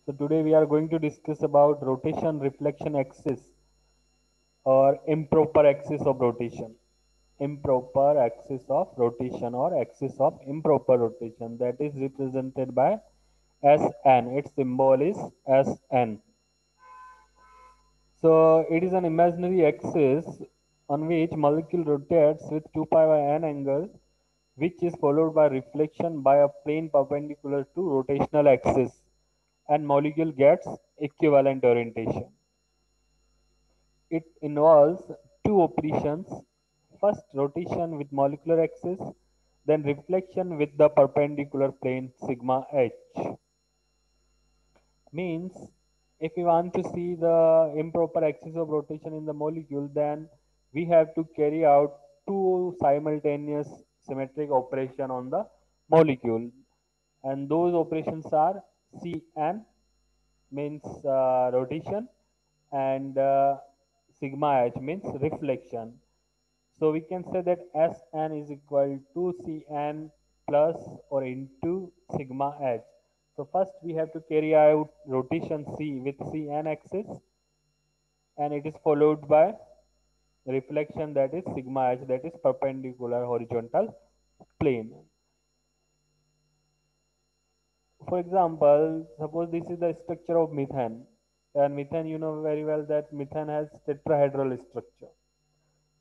So today we are going to discuss about rotation reflection axis or improper axis of rotation. Improper axis of rotation or axis of improper rotation, that is represented by Sn. Its symbol is Sn. So it is an imaginary axis on which molecule rotates with 2 pi by n angle, which is followed by reflection by a plane perpendicular to rotational axis, and molecule gets equivalent orientation. It involves two operations: first rotation with molecular axis, then reflection with the perpendicular plane sigma h. Means if we want to see the improper axis of rotation in the molecule, then we have to carry out two simultaneous symmetric operation on the molecule, and those operations are Cn, means rotation, and sigma h means reflection. So we can say that Sn is equal to Cn plus or into sigma h. So first we have to carry out rotation C with Cn axis, and it is followed by reflection, that is sigma h, that is perpendicular horizontal plane. For example, suppose this is the structure of methane, and methane, you know very well that methane has tetrahedral structure.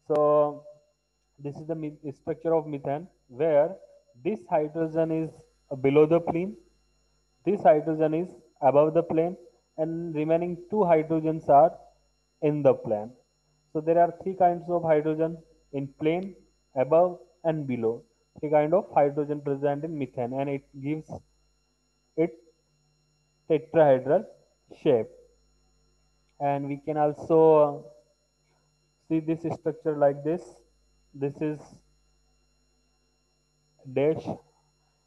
So this is the structure of methane, where this hydrogen is below the plane, this hydrogen is above the plane, and remaining two hydrogens are in the plane. So there are three kinds of hydrogen in plane, above and below. Three kind of hydrogen present in methane, and it gives it tetrahedral shape. And we can also see this structure like this. This is dash,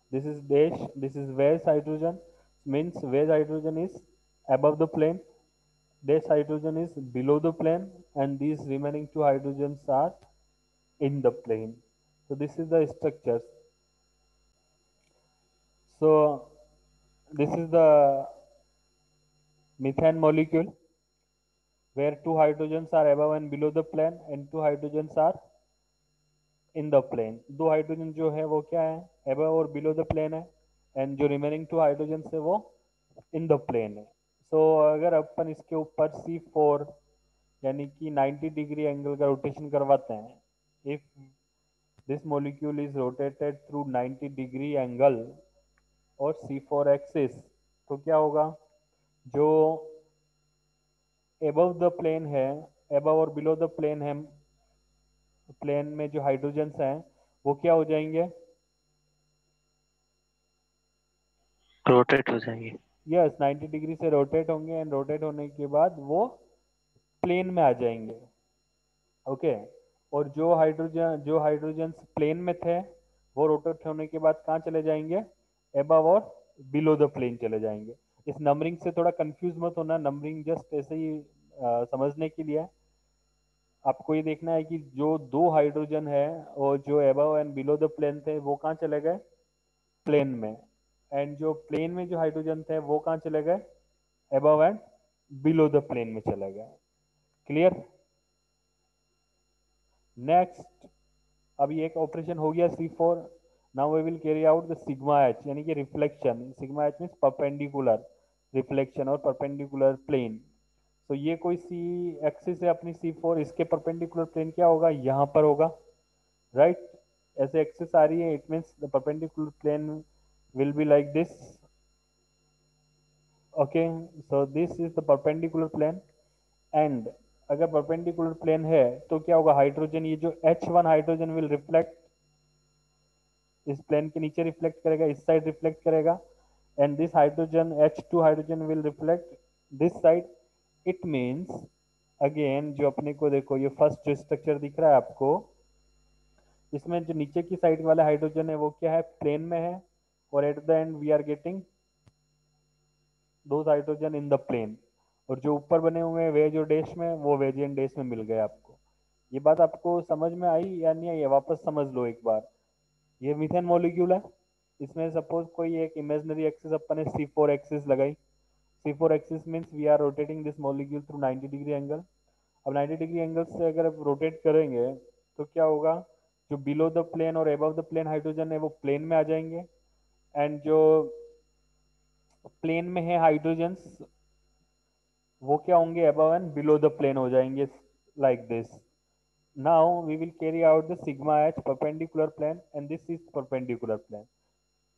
this is dash, this is vase hydrogen, means vase hydrogen is above the plane, dash hydrogen is below the plane, and these remaining two hydrogens are in the plane. So this is the structures. So this is the methane molecule, where two hydrogens are above and below the plane and two hydrogens are in the plane. दो hydrogen जो है वो क्या है, above और below the plane है, and जो remaining two hydrogen है वो इन द प्लेन है. सो अगर अपन इसके ऊपर C4 यानी कि 90 डिग्री एंगल का रोटेशन करवाते हैं, if this molecule is rotated through 90 degree angle और C4 एक्सिस, तो क्या होगा, जो एबव द प्लेन है, एबव और बिलो द प्लेन है, प्लेन में जो हाइड्रोजन्स हैं वो क्या हो जाएंगे, रोटेट हो जाएंगे। यस 90 डिग्री से रोटेट होंगे, एंड रोटेट होने के बाद वो प्लेन में आ जाएंगे. ओके. और जो हाइड्रोजन प्लेन में थे वो रोटेट होने के बाद कहाँ चले जाएंगे, एबव और बिलो द प्लेन चले जाएंगे. इस नंबरिंग से थोड़ा कंफ्यूज मत होना, नंबरिंग जस्ट ऐसे ही समझने के लिए. आपको ये देखना है कि जो दो हाइड्रोजन है और जो above and below the plane थे वो कहाँ चले गए, प्लेन में, एंड जो प्लेन में जो हाइड्रोजन थे वो कहाँ चले गए, above and below the plane में चला गया. क्लियर. नेक्स्ट, अब ये एक ऑपरेशन हो गया C4. Now we will carry out the sigma H, यानी कि reflection. Sigma H means perpendicular reflection और परपेंडिकुलर प्लेन. तो ये कोई सी एक्सिस है अपनी C4, इसके परपेंडिकुलर प्लेन क्या होगा, यहाँ पर होगा, राइट right? ऐसे एक्सिस आ रही है, it means the perpendicular plane will be like this. Okay. So this is the perpendicular plane, and अगर परपेंडिकुलर प्लेन है तो क्या होगा, हाइड्रोजन, ये जो H1 हाइड्रोजन विल रिफ्लेक्ट इस प्लेन के नीचे, रिफ्लेक्ट करेगा, इस साइड रिफ्लेक्ट करेगा, and this hydrogen H2 hydrogen will reflect this side. It means again जो अपने को देखो, ये फर्स्ट जो स्ट्रक्चर दिख रहा है आपको, इसमें जो नीचे की साइड वाला हाइड्रोजन है वो क्या है, प्लेन में है, और at the end we are getting those hydrogen in the plane. और जो ऊपर बने हुए हैं वेज और डैश में, वो वेज एंड डैश में मिल गए आपको. ये बात आपको समझ में आई या नहीं आई, वापस समझ लो एक बार. ये मीथेन मॉलिक्यूल है, इसमें सपोज कोई एक इमेजिनरी एक्सिस अपन ने C4 एक्सिस लगाई. C4 axis means we are rotating this molecule through 90 degree angle. अब 90 डिग्री एंगल से अगर आप रोटेट करेंगे तो क्या होगा, जो बिलो द प्लेन और एबव द प्लेन हाइड्रोजन है वो प्लेन में आ जाएंगे, एंड जो प्लेन में है हाइड्रोजन्स वो क्या होंगे, above and below the plane हो जाएंगे, like this. Now we will carry out the sigma h perpendicular plane, and this is perpendicular plane.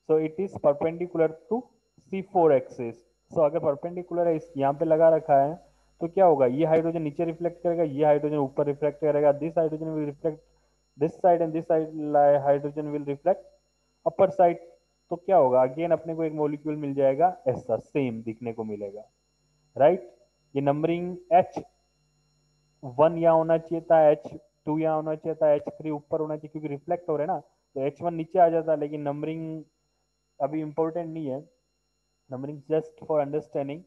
So it is perpendicular to C4 axis. So अगर perpendicular है, इस यहाँ पे लगा रखा है, तो क्या होगा, ये हाइड्रोजन नीचे रिफ्लेक्ट करेगा, ये हाइड्रोजन ऊपर रिफ्लेक्ट करेगा, this hydrogen will reflect this side and this side hydrogen will reflect upper side. तो क्या होगा, अगेन अपने को एक मॉलिक्यूल मिल जाएगा ऐसा सेम दिखने को मिलेगा, राइट. ये नंबरिंग H1 यहाँ होना चाहिए था, H2 यहाँ होना चाहिए था, H3 ऊपर होना चाहिए, क्योंकि रिफ्लेक्ट हो रहे हैं ना, तो H1 नीचे आ जाता, लेकिन नंबरिंग अभी इंपॉर्टेंट नहीं है, नंबरिंग जस्ट फॉर अंडरस्टैंडिंग.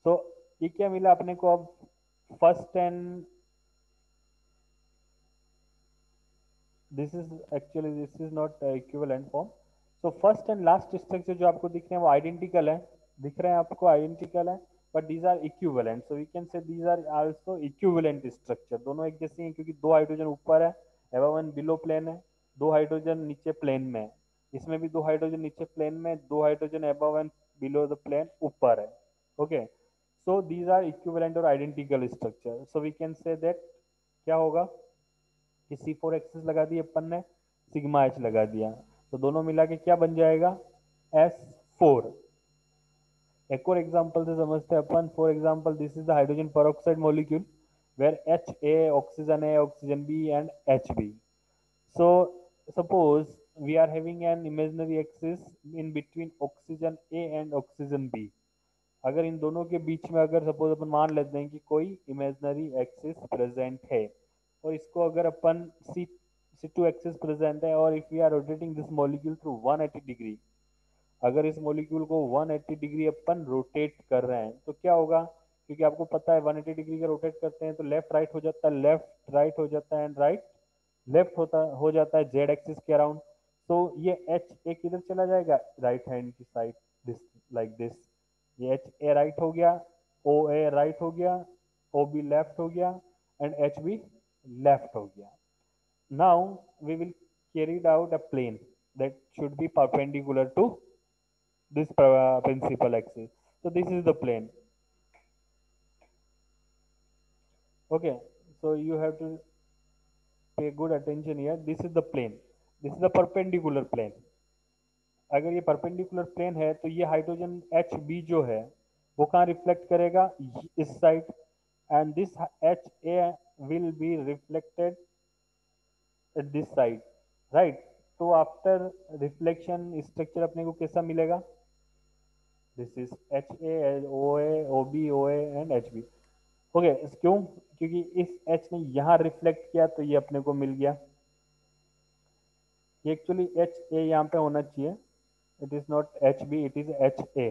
सो ये क्या मिला अपने को अब, first and this is not equivalent form. So first and last structure जो आपको दिख रहे हैं वो आइडेंटिकल है, दिख रहे हैं आपको आइडेंटिकल है, but these are equivalent. So we can say these are also equivalent structure, दोनों एक जैसे हैं क्योंकि दो हाइड्रोजन ऊपर है, अबव एंड बिलो प्लेन है, दो हाइड्रोजन नीचे प्लेन में है, इसमें भी दो हाइड्रोजन नीचे प्लेन में, दो hydrogen above and below the plane ऊपर है. Okay, so these are equivalent और identical structure. So we can say that क्या होगा कि C4 एक्सिस लगा दिए अपन ने, सिग्मा एच लगा दिया, तो दोनों मिला के क्या बन जाएगा, S4. एक और एग्जांपल से समझते हैं अपन. For example this is the hydrogen peroxide molecule where Ha oxygen A oxygen B and Hb. So suppose we are having an imaginary axis in between oxygen A and oxygen B. अगर इन दोनों के बीच में अगर suppose अपन मान लेते हैं कि कोई इमेजिनरी एक्सिस प्रेजेंट है, और इसको अगर अपन C2 एक्सिस प्रेजेंट है, और if we are rotating this molecule through 180 degree, अगर इस मॉलिक्यूल को 180 डिग्री अपन रोटेट कर रहे हैं तो क्या होगा, क्योंकि आपको पता है 180 डिग्री का रोटेट करते हैं तो लेफ्ट राइट हो जाता है, लेफ्ट राइट हो जाता है, एंड राइट लेफ्ट होता हो जाता है जेड एक्सिस के अराउंड. तो ये एच ए किधर चला जाएगा, राइट हैंड की साइड, दिस लाइक दिस. ये एच ए राइट हो गया, ओ ए राइट हो गया, ओ बी लेफ्ट हो गया, एंड एच बी लेफ्ट हो गया. Now we will carried out a plane that should be perpendicular to this principal axis. So this is the plane. Okay, so you have to pay good attention here. This is the plane, this is the perpendicular plane. अगर ये perpendicular plane है तो ये hydrogen H B जो है वो कहाँ reflect करेगा, इस side, and this H A will be reflected at this side, right. तो आफ्टर रिफ्लेक्शन स्ट्रक्चर अपने को कैसा मिलेगा, this is H A O A O B O A and H B. Okay, क्यों, क्योंकि इस एच ने यहाँ रिफ्लेक्ट किया तो ये अपने को मिल गया. ये एक्चुअली एच ए यहाँ पे होना चाहिए, it is not H B, it is H A,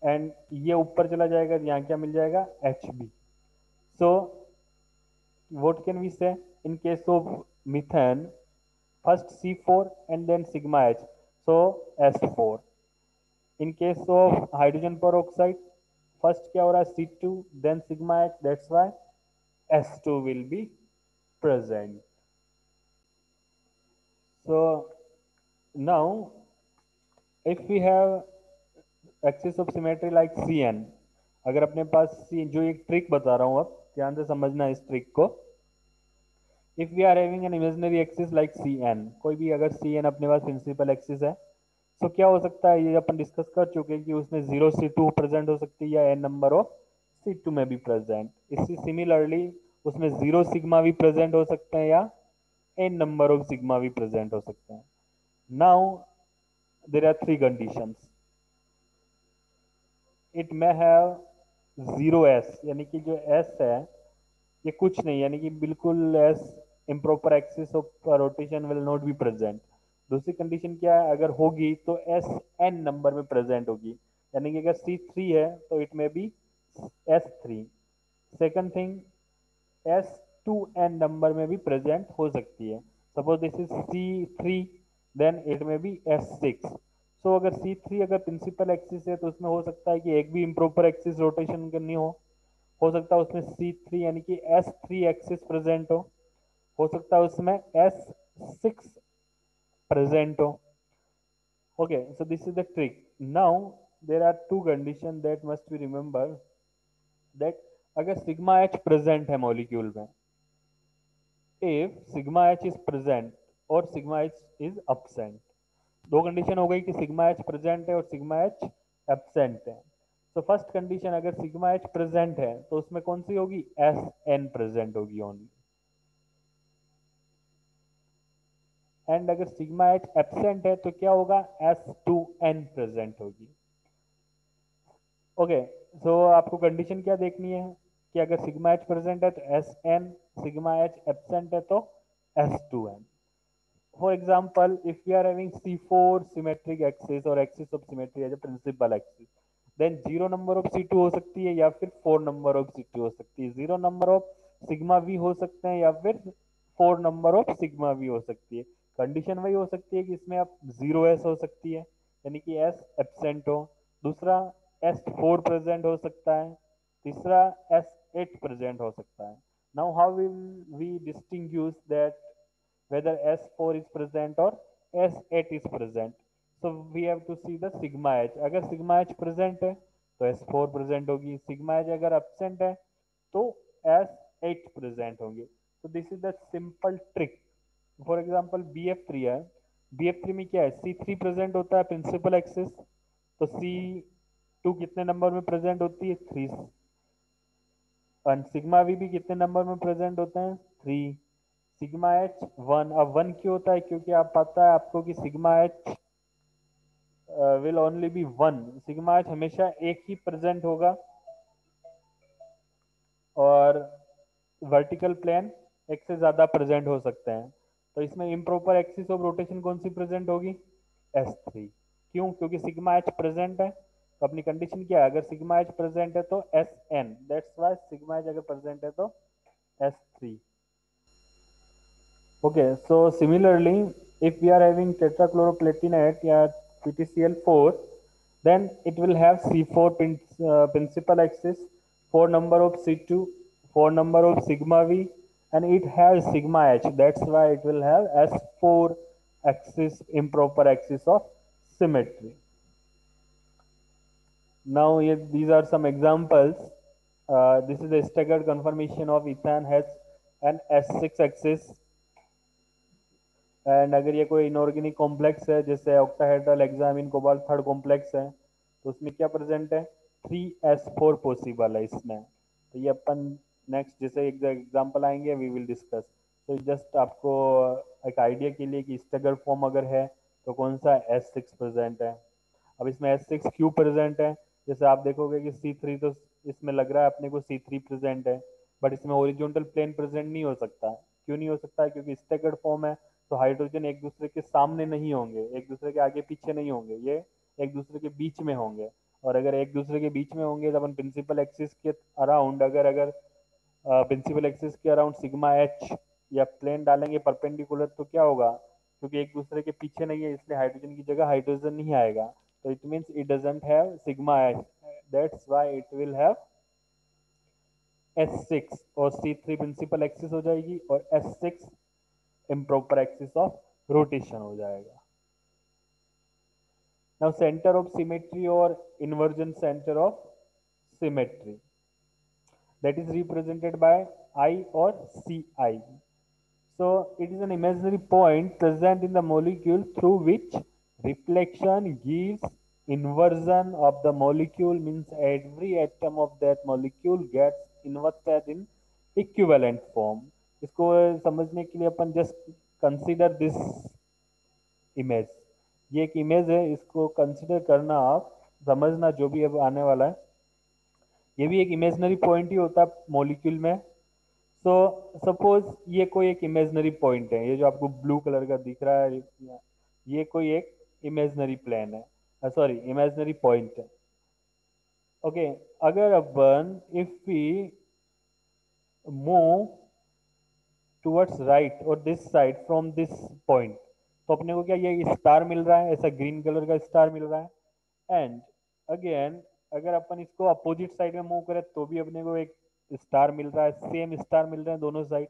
and ये ऊपर चला जाएगा, यहाँ क्या मिल जाएगा, H B. So what can we say in case of methane, first C4 and then sigma H, so S4. In case of hydrogen peroxide, first क्या हो रहा है, C2 then sigma H, that's why S2 will be present. So now if we have axis of symmetry like Cn, अगर अपने पास C, जो एक trick बता रहा हूँ अब ध्यान से समझना इस ट्रिक को. If we are having an imaginary axis like Cn, कोई भी अगर Cn अपने पास प्रिंसिपल एक्सिस है, तो क्या हो सकता है, ये अपन डिस्कस कर चुके हैं कि उसमें 0 C2 प्रेजेंट हो सकती है या n नंबर ऑफ C2 में भी प्रेजेंट. इसी सिमिलरली उसमें 0 सिग्मा भी प्रेजेंट हो सकते हैं या n नंबर ऑफ सिग्मा भी प्रेजेंट हो सकते हैं. Now there are three conditions. It may have 0s, यानी कि जो s है ये कुछ नहीं, यानी कि बिल्कुल S improper axis of rotation will not be present. दूसरी कंडीशन क्या है, अगर होगी तो एस एन नंबर में प्रेजेंट होगी, यानी कि अगर C3 है तो it may B S3. Second thing, S2n number में भी प्रेजेंट हो सकती है. Suppose this is C3, then it may be S6. So अगर C3 अगर प्रिंसिपल एक्सिस है तो उसमें हो सकता है कि एक भी इम्प्रॉपर एक्सिस रोटेशन करनी हो सकता है उसमें C3 यानी कि S3 एक्सिस प्रेजेंट हो सकता है उसमें S6 प्रेजेंट हो. Okay, so this is the trick. Now there are two conditions that must be remember, that अगर सिग्मा एच प्रेजेंट है मॉलिक्यूल में, if sigma H is present और सिग्मा एच इज absent, दो condition हो गई कि sigma H present है और सिग्मा एच एब्सेंट है. तो फर्स्ट कंडीशन, अगर सिग्मा एच प्रेजेंट है तो उसमें कौन सी होगी, एस एन प्रेजेंट होगी ओनली. एंड अगर सिग्मा एच एब्सेंट है तो क्या होगा, एस टू एन प्रेजेंट होगी. ओके, सो आपको कंडीशन क्या देखनी है कि अगर सिग्मा एच प्रेजेंट है तो S n, sigma H absent है तो S two n. For example, if we are having C4 symmetric axis or axis of symmetry as a principal axis, then zero number of C2 हो सकती है या फिर 4 number of C2 हो सकती है. zero number of sigma V हो सकते हैं या फिर 4 number of sigma V हो सकती है. कंडीशन वही हो सकती है कि इसमें आप 0s हो सकती है यानी कि s एब्सेंट हो, दूसरा S4 प्रेजेंट हो सकता है, तीसरा S8 प्रेजेंट हो सकता है. Now how will we distinguish that whether S4 is present or S8 is present? So we have to see the sigma h. अगर sigma h present है तो S4 present होगी, sigma h अगर absent है तो S8 present होंगे. So this is the simple trick. For example BF3 है, BF3 में क्या है, C3 present होता है प्रिंसिपल एक्सिस, तो C2 कितने नंबर में प्रेजेंट होती है, 3. सिग्मा वी भी कितने नंबर में प्रेजेंट होते हैं, 3. Sigma H 1. अब 1 क्यों होता है, क्योंकि आप पता है आपको कि sigma H will only be 1. Sigma H हमेशा एक ही प्रेजेंट होगा और वर्टिकल प्लेन एक से ज्यादा प्रेजेंट हो सकते हैं. तो इसमें इम्प्रॉपर एक्सिस ऑफ रोटेशन कौन सी प्रेजेंट होगी, S3. क्यों, क्योंकि सिग्मा एच प्रेजेंट है. तो अपनी कंडीशन क्या है, अगर सिग्मा एच प्रेजेंट है तो SN, that's why sigma H अगर प्रेजेंट है तो S3. Okay, so similarly, if we are having tetrachloroplatinate, yeah, PTCl4, then it will have C4 principal axis, 4 number of C2, 4 number of sigma V, and it has sigma H. That's why it will have S4 axis, improper axis of symmetry. Now, these are some examples. This is a staggered conformation of ethane has an S6 axis. And अगर ये कोई inorganic complex है जैसे octahedral hexamine cobalt third complex है तो उसमें क्या present है, 3s4 पॉसिबल है इसमें. तो ये अपन नेक्स्ट जैसे एग्जांपल आएंगे वी विल डिस्कस. तो जस्ट आपको एक आइडिया के लिए कि स्टैगर फॉर्म अगर है तो कौन सा S6 प्रेजेंट है. अब इसमें S6 क्यों प्रेजेंट है, जैसे आप देखोगे कि C3 तो इसमें लग रहा है अपने को C3 प्रेजेंट है, बट इसमें ओरिजेंटल प्लेन प्रेजेंट नहीं हो सकता. क्यों नहीं हो सकता, क्योंकि स्टैगर्ड फॉर्म है तो हाइड्रोजन एक दूसरे के सामने नहीं होंगे, एक दूसरे के आगे पीछे नहीं होंगे, ये एक दूसरे के बीच में होंगे. और अगर एक दूसरे के बीच में होंगे तो अपन प्रिंसिपल एक्सिस के अराउंड अगर अगर प्रिंसिपल एक्सिस के अराउंड सिग्मा एच या प्लेन डालेंगे परपेंडिकुलर तो क्या होगा, क्योंकि एक दूसरे के पीछे नहीं है इसलिए हाइड्रोजन की जगह हाइड्रोजन नहीं आएगा. तो it means it doesn't have sigma H, that's why it will have S6 और C3 प्रिंसिपल एक्सिस हो जाएगी और S6 improper axis of rotation हो जाएगा. नाउ सेंटर ऑफ सिमेट्री और inversion centre of symmetry, that is represented by I or Ci. So it is an imaginary point present in the molecule through which reflection gives inversion of the molecule, means every atom of that molecule gets inverted in equivalent form. इसको समझने के लिए अपन just consider this image. ये एक image है, इसको consider करना, आप समझना जो भी अब आने वाला है. ये भी एक इमेजनरी पॉइंट ही होता है मॉलिक्यूल में. सो सपोज ये कोई एक इमेजनरी पॉइंट है, ये जो आपको ब्लू कलर का दिख रहा है ये कोई एक इमेजनरी प्लेन है, सॉरी इमेजनरी पॉइंट है. ओके, अगर अपन if we move towards right or this side from this point, तो अपने को क्या ये स्टार मिल रहा है, ऐसा ग्रीन कलर का स्टार मिल रहा है। एंड अगेन अगर अपन इसको अपोजिट साइड में मूव करें तो भी अपने को एक स्टार मिल रहा है, सेम स्टार मिल रहे हैं दोनों साइड।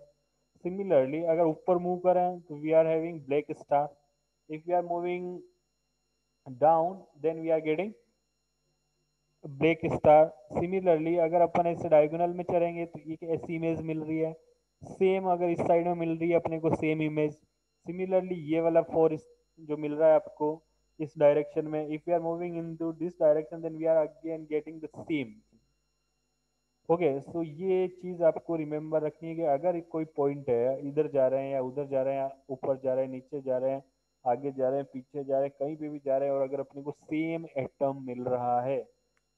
सिमिलरली अगर ऊपर मूव करें तो we are having black star, if we are moving down then we are getting black star. Similarly अगर अपन ऐसे डायगोनल में चलेंगे तो एक ऐसी इमेज मिल रही है, सेम अगर इस साइड में मिल रही है अपने को सेम इमेज। सिमिलरली ये वाला फोर जो मिल रहा है आपको इस डायरेक्शन में, if you are moving into this direction then we are again getting the same. Okay, so ये चीज आपको रिमेम्बर रखनी है कि अगर कोई पॉइंट है, इधर जा रहे हैं या उधर जा रहे हैं, ऊपर जा रहे हैं नीचे जा रहे हैं, आगे जा रहे हैं पीछे जा रहे हैं, कहीं पे भी जा रहे हैं, और अगर अपने को सेम एटम मिल रहा है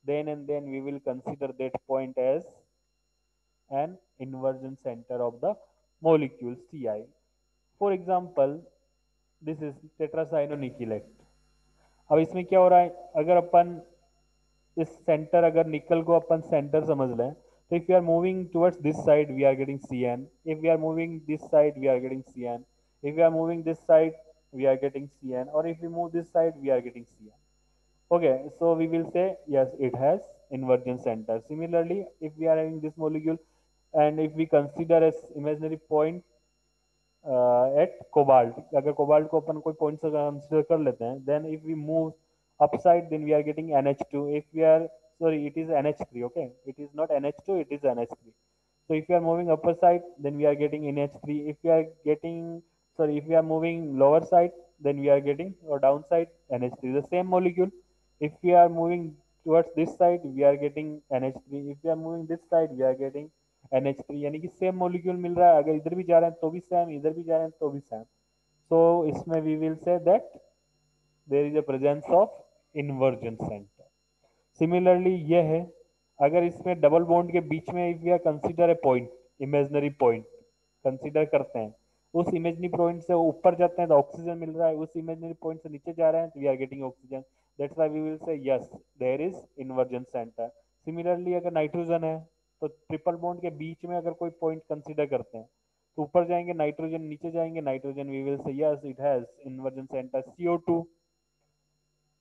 then and then we will consider that point as an inversion center of the molecule Ci. For example, this is tetracyanonickelate. अब इसमें क्या हो रहा है, अगर अपन इस सेंटर, अगर निकल को अपन सेंटर समझ लें तो if you are moving towards this side we are getting Cn, if we are moving this side we are getting Cn, if we are moving this side we are getting Cn, or if we move this side we are getting Cn. Okay, so we will say yes, it has inversion center. Similarly, if we are having this molecule and if we consider as imaginary point at cobalt, अगर cobalt को अपन कोई point से consider कर लेते हैं, then if we move upside then we are getting NH2. If we are, sorry, it is NH3. Okay, it is not NH2, it is NH3. So if you are moving upper side then we are getting NH3. If we are getting, sorry, if we are moving lower side then we are getting, or downside, NH3, the same molecule. If we are moving towards this side we are getting NH3, if we are moving this side we are getting NH3, यानी कि same molecule मिल रहा है, अगर इधर भी जा रहे हैं तो भी सेम, इधर भी जा रहे हैं तो भी सेम। सो इसमें we will say that there is a presence of inversion centre. Similarly ये है, अगर इसमें डबल बॉन्ड के बीच में if we are consider a point, imaginary point consider करते हैं, उस इमेजनरी पॉइंट से ऊपर जाते हैं तो ऑक्सीजन मिल रहा है, उस इमेजनरी पॉइंट से नीचे जा रहे हैं तो we are getting oxygen. That's why we will say yes there is inversion centre. Similarly अगर नाइट्रोजन है तो ट्रिपल बॉन्ड के बीच में अगर कोई पॉइंट कंसीडर करते हैं तो ऊपर जाएंगे नाइट्रोजन, नीचे जाएंगे nitrogen, we will say yes it has inversion centre. CO2,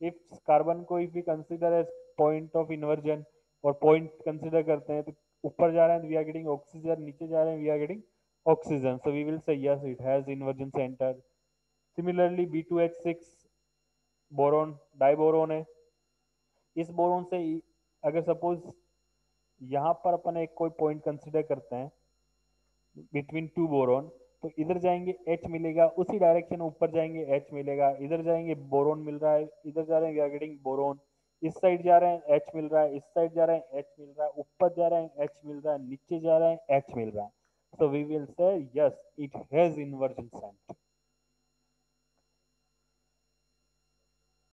if carbon को if we consider as point of inversion और पॉइंट कंसीडर करते हैं तो ऊपर जा रहे हैं वी आर गेटिंग ऑक्सीजन, नीचे जा रहे हैं we are getting oxygen, so we will say yes it has inversion centre. Similarly B2H6 boron, diborane है, इस बोरोन से अगर सपोज यहाँ पर अपन एक कोई पॉइंट कंसीडर करते हैं बिटवीन टू बोरोन, तो इधर जाएंगे H मिलेगा, उसी डायरेक्शन में ऊपर जाएंगे H मिलेगा, इधर जाएंगे बोरोन मिल रहा है, इधर जा रहे हैं वी आर गेटिंग बोरोन, इस साइड जा रहे हैं H मिल रहा है, इस साइड जा रहे हैं H मिल रहा है, ऊपर जा रहे हैं H मिल रहा है, नीचे जा रहे हैं H मिल रहा है। So we will say yes it has inversion centre.